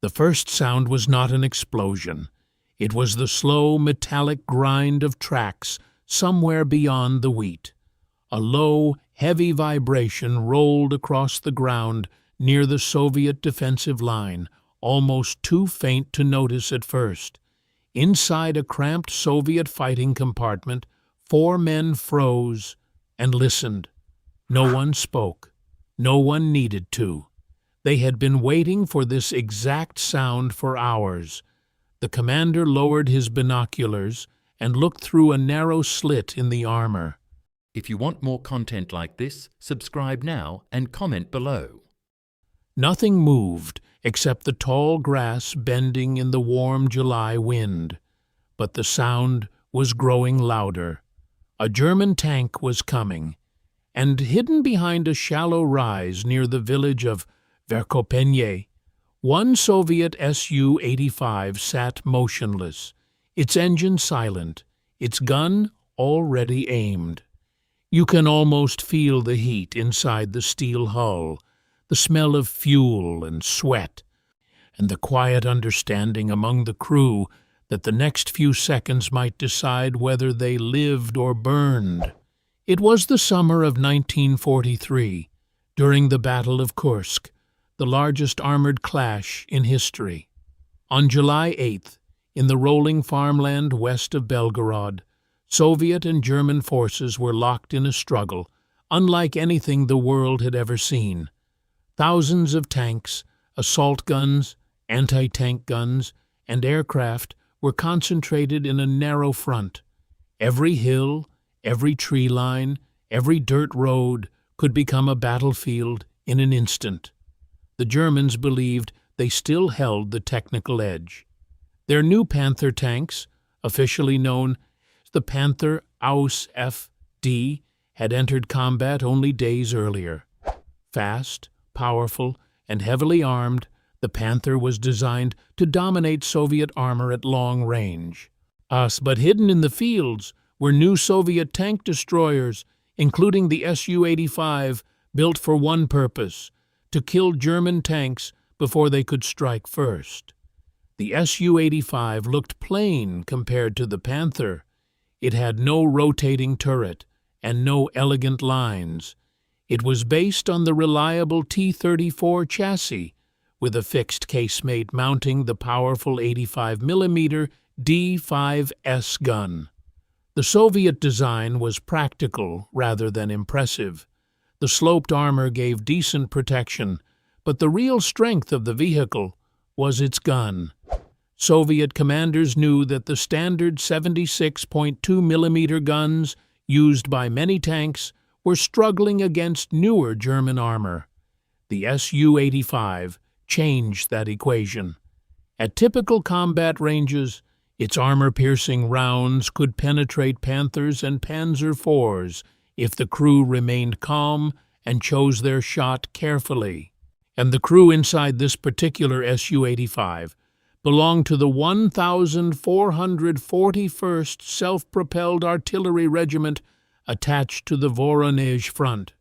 The first sound was not an explosion. It was the slow, metallic grind of tracks somewhere beyond the wheat. A low, heavy vibration rolled across the ground near the Soviet defensive line, almost too faint to notice at first. Inside a cramped Soviet fighting compartment, 4 men froze and listened. No one spoke. No one needed to. They had been waiting for this exact sound for hours. The commander lowered his binoculars and looked through a narrow slit in the armor. If you want more content like this, subscribe now and comment below. Nothing moved except the tall grass bending in the warm July wind. But the sound was growing louder. A German tank was coming, and hidden behind a shallow rise near the village of Verkhopenye, one Soviet SU-85 sat motionless, its engine silent, its gun already aimed. You can almost feel the heat inside the steel hull, the smell of fuel and sweat, and the quiet understanding among the crew that the next few seconds might decide whether they lived or burned. It was the summer of 1943, during the Battle of Kursk, the largest armored clash in history. On July 8th, in the rolling farmland west of Belgorod, Soviet and German forces were locked in a struggle unlike anything the world had ever seen. Thousands of tanks, assault guns, anti-tank guns, and aircraft were concentrated in a narrow front. Every hill, every tree line, every dirt road could become a battlefield in an instant. The Germans believed they still held the technical edge. Their new Panther tanks, officially known as the Panther Ausf, had entered combat only days earlier. Fast, powerful, and heavily armed, the Panther was designed to dominate Soviet armor at long range. But hidden in the fields were new Soviet tank destroyers, including the SU-85, built for one purpose: to kill German tanks before they could strike first. The SU-85 looked plain compared to the Panther. It had no rotating turret and no elegant lines. It was based on the reliable T-34 chassis, with a fixed casemate mounting the powerful 85mm D5S gun. The Soviet design was practical rather than impressive. The sloped armor gave decent protection, but the real strength of the vehicle was its gun. Soviet commanders knew that the standard 76.2mm guns used by many tanks were struggling against newer German armor. The SU-85 changed that equation. At typical combat ranges, its armor-piercing rounds could penetrate Panthers and Panzer IVs if the crew remained calm and chose their shot carefully. And the crew inside this particular SU-85 belonged to the 1,441st Self-Propelled Artillery Regiment attached to the Voronezh front.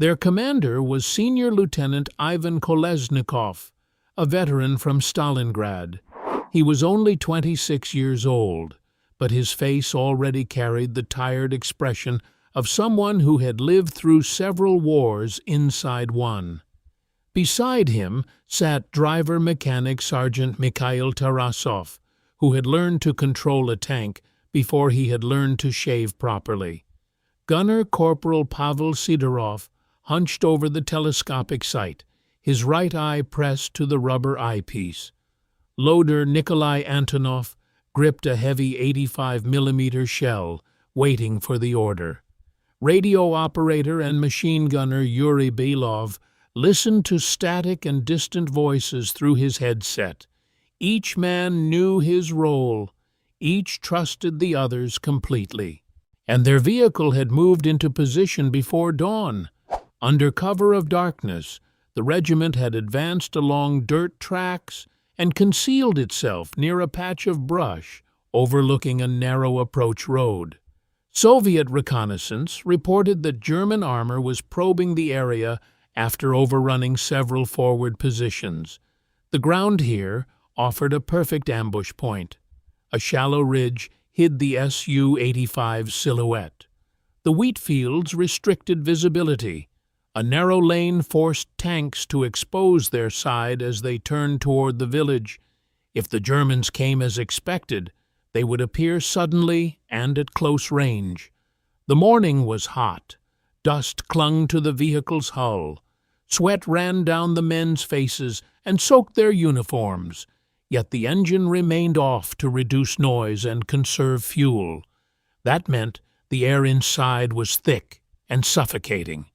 Their commander was Senior Lieutenant Ivan Kolesnikov, a veteran from Stalingrad. He was only 26 years old, but his face already carried the tired expression of someone who had lived through several wars inside one. Beside him sat driver-mechanic Sergeant Mikhail Tarasov, who had learned to control a tank before he had learned to shave properly. Gunner Corporal Pavel Sidorov hunched over the telescopic sight, his right eye pressed to the rubber eyepiece. Loader Nikolai Antonov gripped a heavy 85mm shell, waiting for the order. Radio operator and machine gunner Yuri Belov listened to static and distant voices through his headset. Each man knew his role. Each trusted the others completely. And their vehicle had moved into position before dawn. Under cover of darkness, the regiment had advanced along dirt tracks and concealed itself near a patch of brush overlooking a narrow approach road. Soviet reconnaissance reported that German armor was probing the area after overrunning several forward positions. The ground here offered a perfect ambush point. A shallow ridge hid the SU-85 silhouette. The wheat fields restricted visibility. A narrow lane forced tanks to expose their side as they turned toward the village. If the Germans came as expected, they would appear suddenly and at close range. The morning was hot. Dust clung to the vehicle's hull. Sweat ran down the men's faces and soaked their uniforms, yet the engine remained off to reduce noise and conserve fuel. That meant the air inside was thick and suffocating.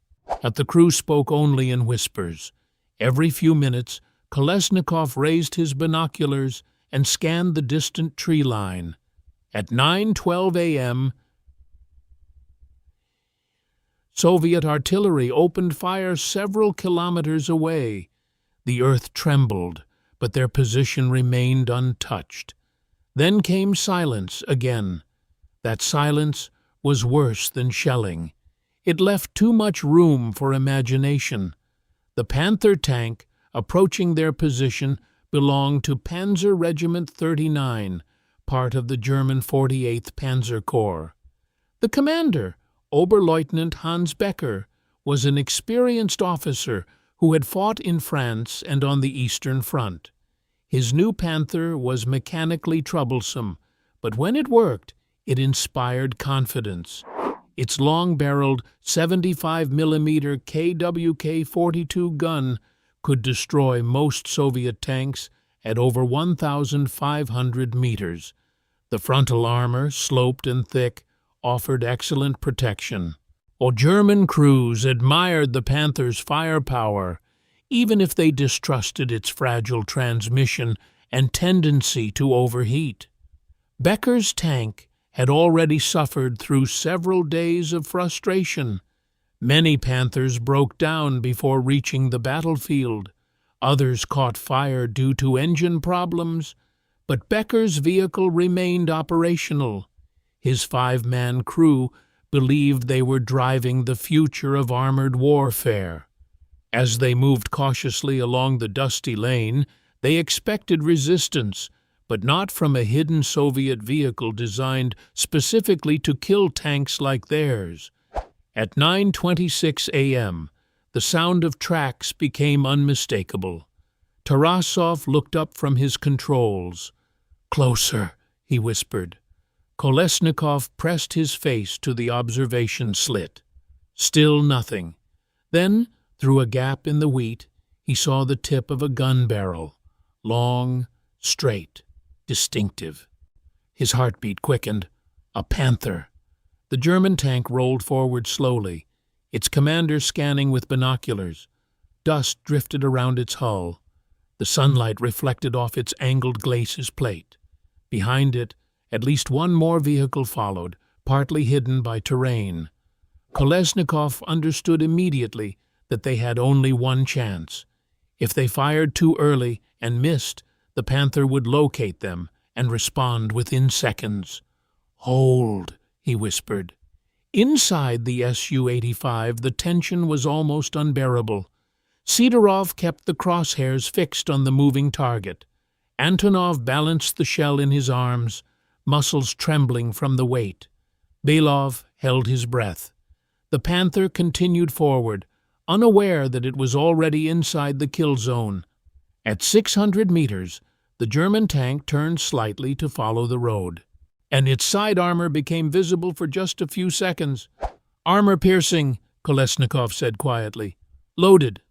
But the crew spoke only in whispers. Every few minutes, Kolesnikov raised his binoculars and scanned the distant tree line. At 9:12 a.m., Soviet artillery opened fire several kilometers away. The earth trembled, but their position remained untouched. Then came silence again. That silence was worse than shelling. It left too much room for imagination. The Panther tank, approaching their position, belonged to Panzer Regiment 39, part of the German 48th Panzer Corps. The commander, Oberleutnant Hans Becker, was an experienced officer who had fought in France and on the Eastern Front. His new Panther was mechanically troublesome, but when it worked, it inspired confidence. Its long-barreled 75mm KWK-42 gun could destroy most Soviet tanks at over 1,500 meters. The frontal armor, sloped and thick, offered excellent protection. German crews admired the Panther's firepower, even if they distrusted its fragile transmission and tendency to overheat. Becker's tank had already suffered through several days of frustration. Many Panthers broke down before reaching the battlefield. Others caught fire due to engine problems, but Becker's vehicle remained operational. His 5-man crew believed they were driving the future of armored warfare. As they moved cautiously along the dusty lane, they expected resistance, but not from a hidden Soviet vehicle designed specifically to kill tanks like theirs. At 9:26 a.m., the sound of tracks became unmistakable. Tarasov looked up from his controls. "Closer," he whispered. Kolesnikov pressed his face to the observation slit. Still nothing. Then, through a gap in the wheat, he saw the tip of a gun barrel, long, straight, distinctive. His heartbeat quickened. A Panther. The German tank rolled forward slowly, its commander scanning with binoculars. Dust drifted around its hull. The sunlight reflected off its angled glacis plate. Behind it, at least one more vehicle followed, partly hidden by terrain. Kolesnikov understood immediately that they had only one chance. If they fired too early and missed, the Panther would locate them and respond within seconds. "Hold," he whispered. Inside the SU-85, the tension was almost unbearable. Sidorov kept the crosshairs fixed on the moving target. Antonov balanced the shell in his arms, muscles trembling from the weight. Belov held his breath. The Panther continued forward, unaware that it was already inside the kill zone. At 600 meters, the German tank turned slightly to follow the road, and its side armor became visible for just a few seconds. "Armor piercing," Kolesnikov said quietly. "Loaded.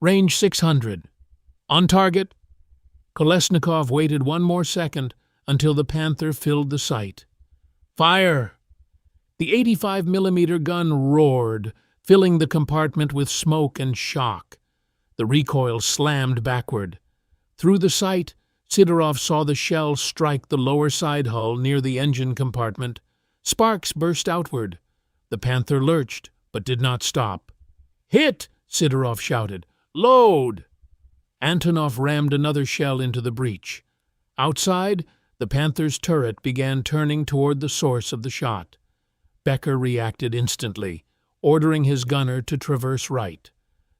Range 600. On target." Kolesnikov waited one more second until the Panther filled the sight. "Fire!" The 85mm gun roared, filling the compartment with smoke and shock. The recoil slammed backward. Through the sight, Sidorov saw the shell strike the lower side hull near the engine compartment. Sparks burst outward. The Panther lurched, but did not stop. "Hit!" Sidorov shouted. "Load!" Antonov rammed another shell into the breach. Outside, the Panther's turret began turning toward the source of the shot. Becker reacted instantly, ordering his gunner to traverse right.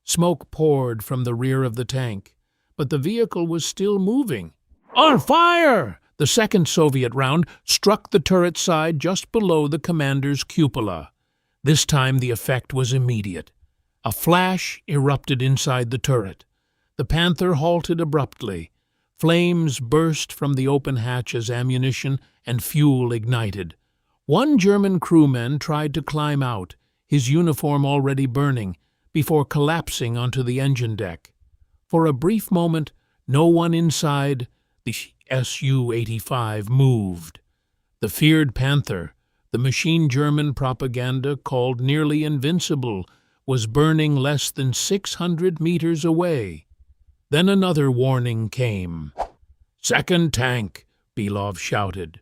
Smoke poured from the rear of the tank, but the vehicle was still moving. "On fire!" The second Soviet round struck the turret side just below the commander's cupola. This time the effect was immediate. A flash erupted inside the turret. The Panther halted abruptly. Flames burst from the open hatch as ammunition and fuel ignited. One German crewman tried to climb out, his uniform already burning, before collapsing onto the engine deck. For a brief moment, no one inside the SU-85 moved. The feared Panther, the machine German propaganda called nearly invincible, was burning less than 600 meters away. Then another warning came. "Second tank," Belov shouted.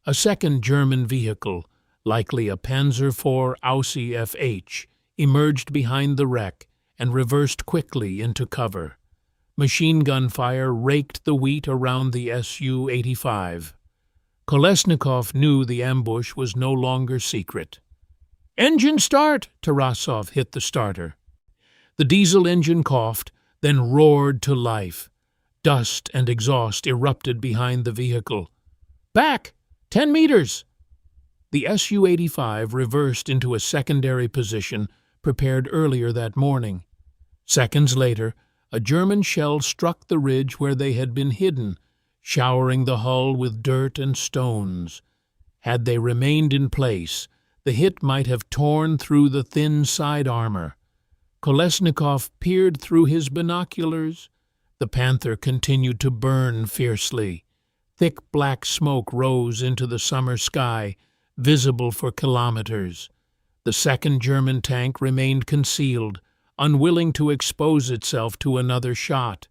A second German vehicle, likely a Panzer IV Ausf, emerged behind the wreck and reversed quickly into cover. Machine gun fire raked the wheat around the SU-85. Kolesnikov knew the ambush was no longer secret. "Engine start!" Tarasov hit the starter. The diesel engine coughed, then roared to life. Dust and exhaust erupted behind the vehicle. "Back! 10 meters!" The SU-85 reversed into a secondary position prepared earlier that morning. Seconds later, a German shell struck the ridge where they had been hidden, showering the hull with dirt and stones. Had they remained in place, the hit might have torn through the thin side armor. Kolesnikov peered through his binoculars. The Panther continued to burn fiercely. Thick black smoke rose into the summer sky, visible for kilometers. The second German tank remained concealed, unwilling to expose itself to another shot.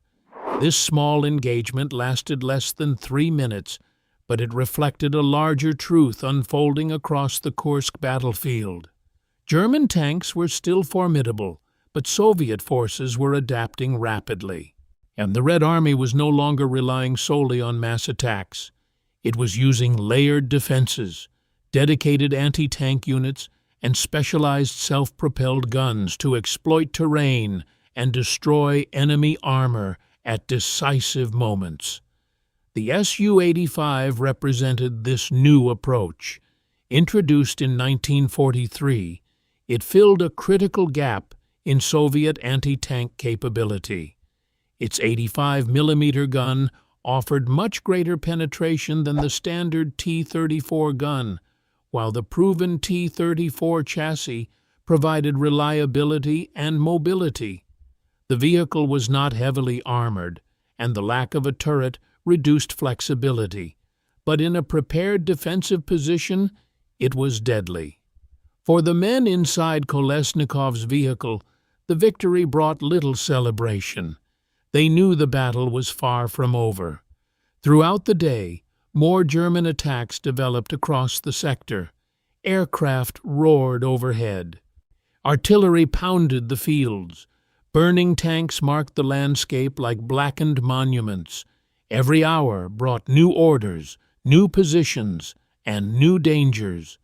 This small engagement lasted less than 3 minutes, but it reflected a larger truth unfolding across the Kursk battlefield. German tanks were still formidable, but Soviet forces were adapting rapidly. And the Red Army was no longer relying solely on mass attacks. It was using layered defenses, dedicated anti-tank units, and specialized self-propelled guns to exploit terrain and destroy enemy armor at decisive moments. The SU-85 represented this new approach. Introduced in 1943, it filled a critical gap in Soviet anti-tank capability. Its 85mm gun offered much greater penetration than the standard T-34 gun, while the proven T-34 chassis provided reliability and mobility. The vehicle was not heavily armored, and the lack of a turret reduced flexibility, but in a prepared defensive position, it was deadly. For the men inside Kolesnikov's vehicle, the victory brought little celebration. They knew the battle was far from over. Throughout the day, more German attacks developed across the sector. Aircraft roared overhead. Artillery pounded the fields. Burning tanks marked the landscape like blackened monuments. Every hour brought new orders, new positions, and new dangers.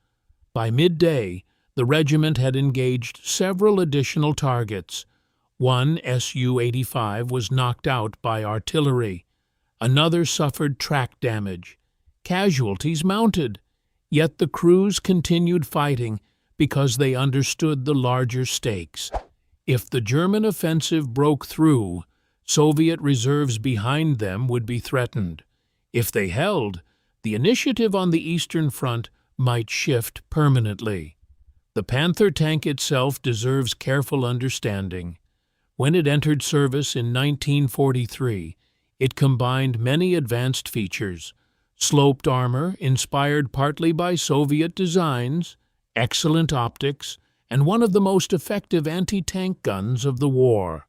By midday, the regiment had engaged several additional targets. One SU-85 was knocked out by artillery. Another suffered track damage. Casualties mounted, yet the crews continued fighting because they understood the larger stakes. If the German offensive broke through, Soviet reserves behind them would be threatened. If they held, the initiative on the Eastern Front might shift permanently. The Panther tank itself deserves careful understanding. When it entered service in 1943, it combined many advanced features: sloped armor inspired partly by Soviet designs, excellent optics, and one of the most effective anti-tank guns of the war.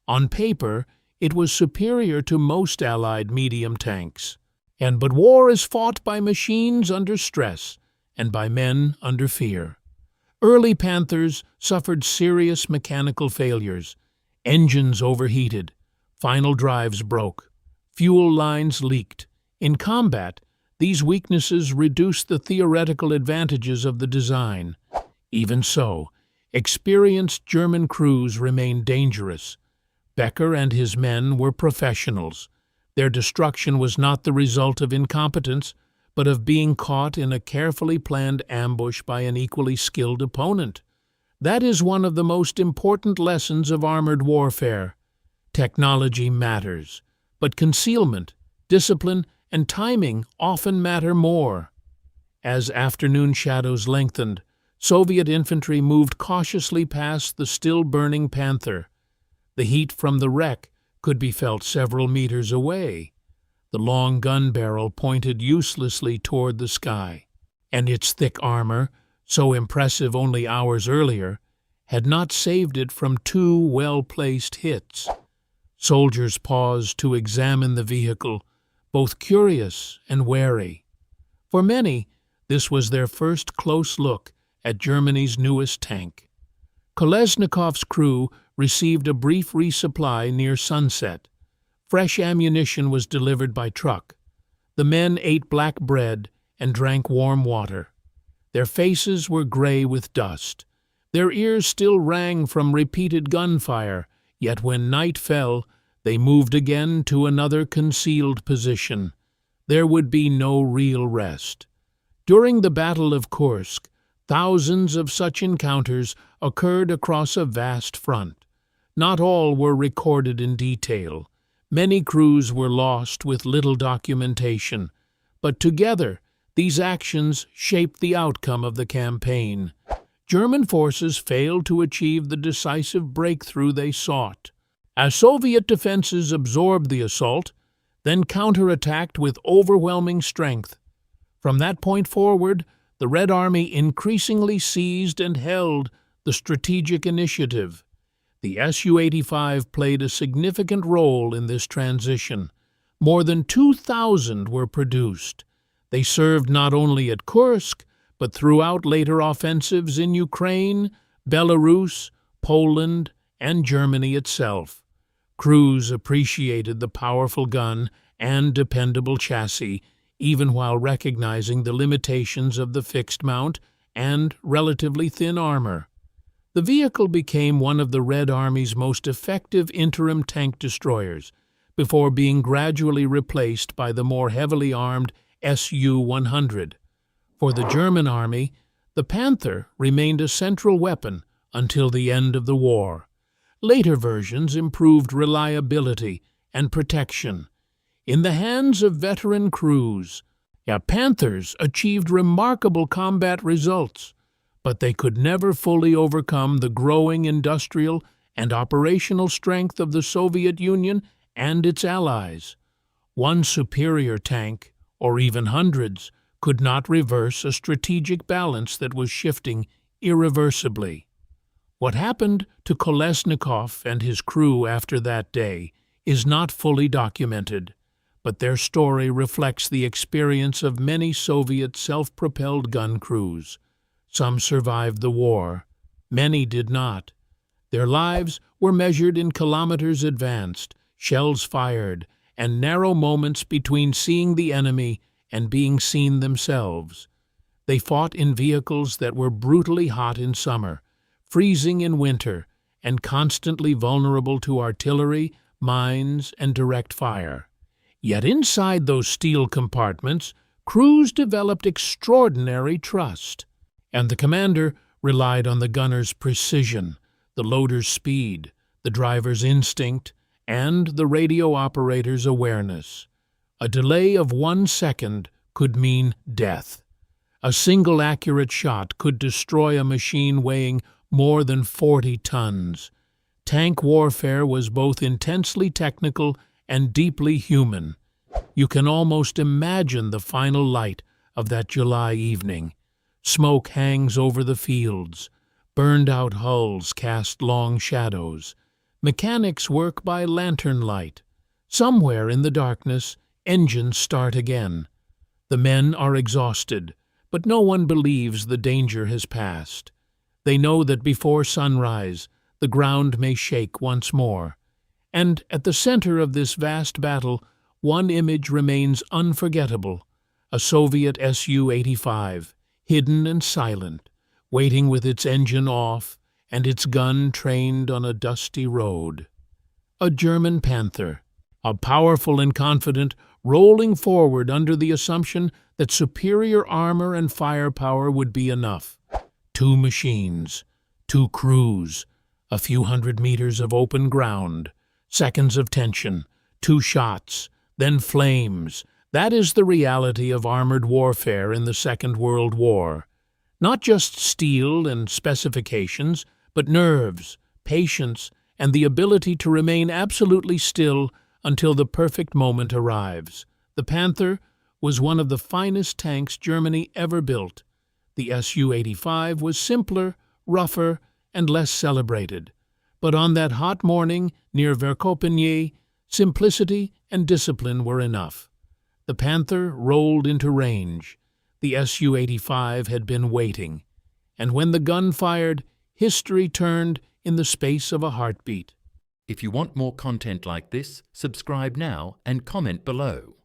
On paper, it was superior to most Allied medium tanks. But war is fought by machines under stress and by men under fear. Early Panthers suffered serious mechanical failures. Engines overheated, final drives broke, fuel lines leaked. In combat, these weaknesses reduced the theoretical advantages of the design. Even so, experienced German crews remained dangerous. Becker and his men were professionals. Their destruction was not the result of incompetence, but of being caught in a carefully planned ambush by an equally skilled opponent. That is one of the most important lessons of armored warfare. Technology matters, but concealment, discipline, and timing often matter more. As afternoon shadows lengthened, Soviet infantry moved cautiously past the still-burning Panther. The heat from the wreck could be felt several meters away. The long gun barrel pointed uselessly toward the sky, and its thick armor, so impressive only hours earlier, had not saved it from two well-placed hits. Soldiers paused to examine the vehicle, both curious and wary. For many, this was their first close look at Germany's newest tank. Kolesnikov's crew received a brief resupply near sunset. Fresh ammunition was delivered by truck. The men ate black bread and drank warm water. Their faces were gray with dust. Their ears still rang from repeated gunfire, yet when night fell, they moved again to another concealed position. There would be no real rest. During the Battle of Kursk, thousands of such encounters occurred across a vast front. Not all were recorded in detail. Many crews were lost with little documentation, but together these actions shaped the outcome of the campaign. German forces failed to achieve the decisive breakthrough they sought. As Soviet defenses absorbed the assault, then counterattacked with overwhelming strength. From that point forward, the Red Army increasingly seized and held the strategic initiative. The SU-85 played a significant role in this transition. More than 2,000 were produced. They served not only at Kursk, but throughout later offensives in Ukraine, Belarus, Poland, and Germany itself. Crews appreciated the powerful gun and dependable chassis, even while recognizing the limitations of the fixed mount and relatively thin armor. The vehicle became one of the Red Army's most effective interim tank destroyers, before being gradually replaced by the more heavily armed SU-100. For the German Army, the Panther remained a central weapon until the end of the war. Later versions improved reliability and protection. In the hands of veteran crews, Panthers achieved remarkable combat results, but they could never fully overcome the growing industrial and operational strength of the Soviet Union and its allies. One superior tank, or even hundreds, could not reverse a strategic balance that was shifting irreversibly. What happened to Kolesnikov and his crew after that day is not fully documented, but their story reflects the experience of many Soviet self-propelled gun crews. Some survived the war. Many did not. Their lives were measured in kilometers advanced, shells fired, and narrow moments between seeing the enemy and being seen themselves. They fought in vehicles that were brutally hot in summer, freezing in winter, and constantly vulnerable to artillery, mines, and direct fire. Yet inside those steel compartments, crews developed extraordinary trust. And the commander relied on the gunner's precision, the loader's speed, the driver's instinct, and the radio operator's awareness. A delay of 1 second could mean death. A single accurate shot could destroy a machine weighing more than 40 tons. Tank warfare was both intensely technical and deeply human. You can almost imagine the final light of that July evening. Smoke hangs over the fields. Burned-out hulls cast long shadows. Mechanics work by lantern light. Somewhere in the darkness, engines start again. The men are exhausted, but no one believes the danger has passed. They know that before sunrise, the ground may shake once more. And at the center of this vast battle, one image remains unforgettable: a Soviet SU-85, hidden and silent, waiting with its engine off and its gun trained on a dusty road. a German Panther, a powerful and confident, rolling forward under the assumption that superior armor and firepower would be enough. 2 machines, 2 crews, a few hundred meters of open ground, seconds of tension, 2 shots, then flames. That is the reality of armored warfare in the Second World War. Not just steel and specifications, but nerves, patience, and the ability to remain absolutely still until the perfect moment arrives. The Panther was one of the finest tanks Germany ever built. The SU-85 was simpler, rougher, and less celebrated. But on that hot morning near Verkhopenye, simplicity and discipline were enough. The Panther rolled into range. The SU-85 had been waiting. And when the gun fired, history turned in the space of a heartbeat. If you want more content like this, subscribe now and comment below.